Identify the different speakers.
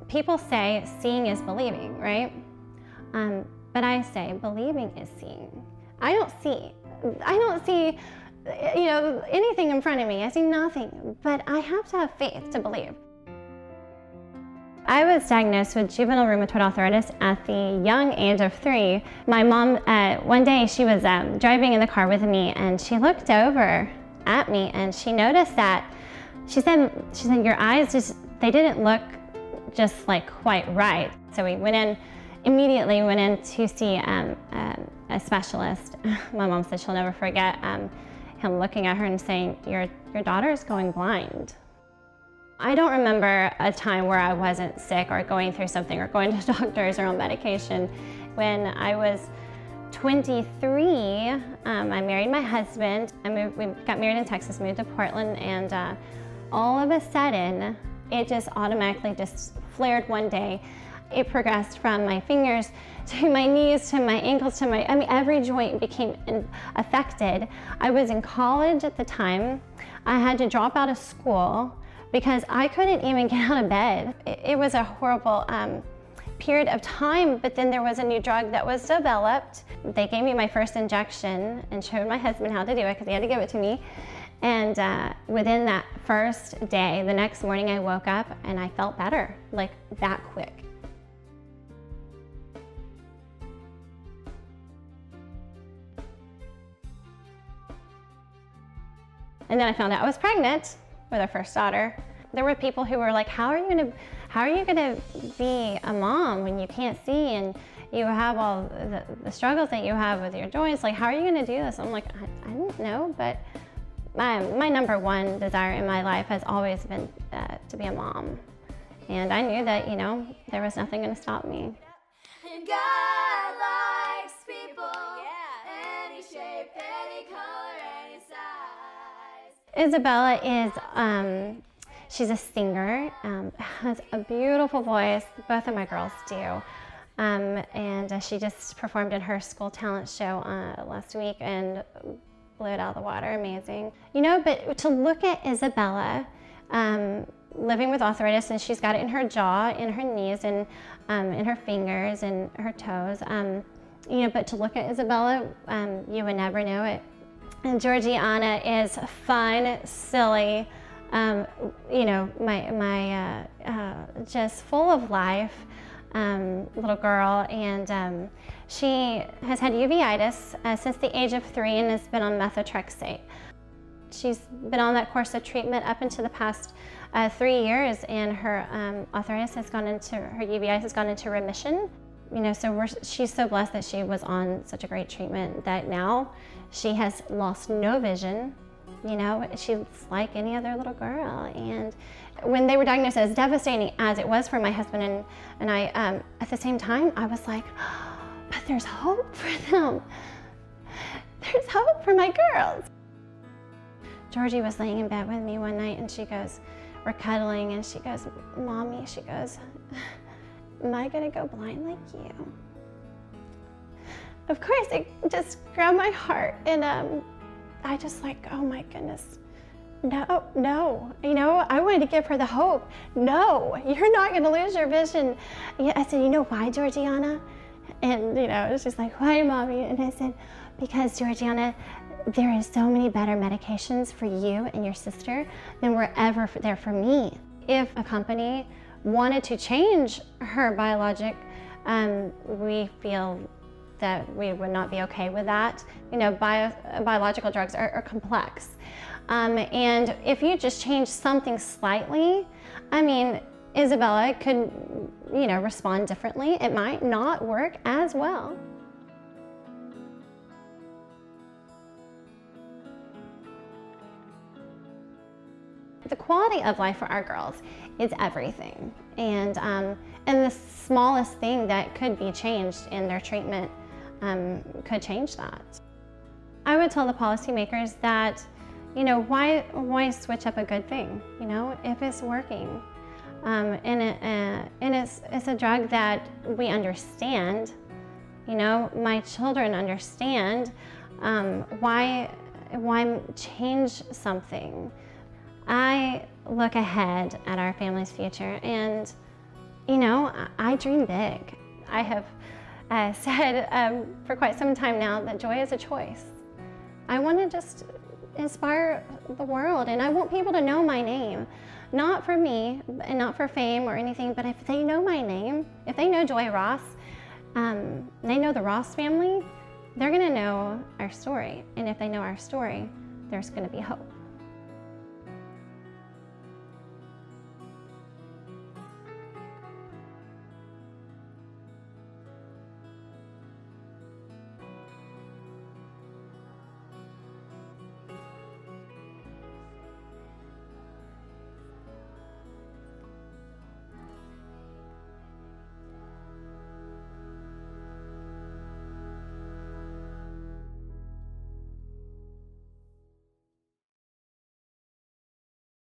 Speaker 1: People say seeing is believing, right? But I say believing is seeing. I don't see, anything in front of me. I see nothing, but I have to have faith to believe. I was diagnosed with juvenile rheumatoid arthritis at the young age of 3. My mom, one day she was driving in the car with me, and she looked over at me and she noticed that, she said, your eyes they didn't look just like quite right. So we immediately went in to see a specialist. My mom said she'll never forget him looking at her and saying, your daughter's going blind. I don't remember a time where I wasn't sick or going through something or going to doctors or on medication. When I was 23, I married my husband. We got married in Texas, moved to Portland, and all of a sudden, it just automatically just flared one day. It progressed from my fingers to my knees to my ankles to every joint became affected. I was in college at the time. I had to drop out of school because I couldn't even get out of bed. It was a horrible period of time, but then there was a new drug that was developed. They gave me my first injection and showed my husband how to do it because he had to give it to me. And within that first day, the next morning I woke up and I felt better, like that quick. And then I found out I was pregnant with our first daughter. There were people who were like, how are you gonna be a mom when you can't see and you have all the struggles that you have with your joints? Like, how are you gonna do this? I'm like, I don't know, but my number one desire in my life has always been to be a mom. And I knew that, there was nothing gonna stop me.
Speaker 2: And God likes people, any shape, any color, any size.
Speaker 1: Isabella is, she's a singer, has a beautiful voice. Both of my girls do. And she just performed in her school talent show last week and blew it out of the water, amazing. But to look at Isabella, living with arthritis, and she's got it in her jaw, in her knees, and in her fingers and her toes. But to look at Isabella, you would never know it. And Georgiana is fun, silly, just full of life little girl, and she has had uveitis since the age of 3 and has been on methotrexate. She's been on that course of treatment up into the past 3 years, and her arthritis has gone into, her uveitis has gone into remission. So she's so blessed that she was on such a great treatment that now she has lost no vision. She's like any other little girl. And when they were diagnosed, as devastating as it was for my husband and I, at the same time, I was like, oh, but there's hope for them. There's hope for my girls. Georgie was laying in bed with me one night, and she goes, we're cuddling, and she goes, Mommy, she goes, am I gonna go blind like you? Of course, it just grabbed my heart, and I just like, oh my goodness, no. I wanted to give her the hope. No, you're not gonna lose your vision. I said, you know why, Georgiana? And she's like, why, Mommy? And I said, because Georgiana, there is so many better medications for you and your sister than were ever there for me. If a company wanted to change her biologic, we feel that we would not be okay with that. Biological drugs are complex. And if you just change something slightly, Isabella could, respond differently. It might not work as well. The quality of life for our girls is everything. And the smallest thing that could be changed in their treatment could change that. I would tell the policymakers that, why switch up a good thing? If it's working, and it's a drug that we understand. My children understand. Why change something? I look ahead at our family's future, and You know, I dream big. I have said for quite some time now that joy is a choice. I want to just inspire the world, and I want people to know my name. Not for me and not for fame or anything, but if they know my name, if they know Joy Ross, they know the Ross family, they're gonna know our story. And if they know our story, there's gonna be hope.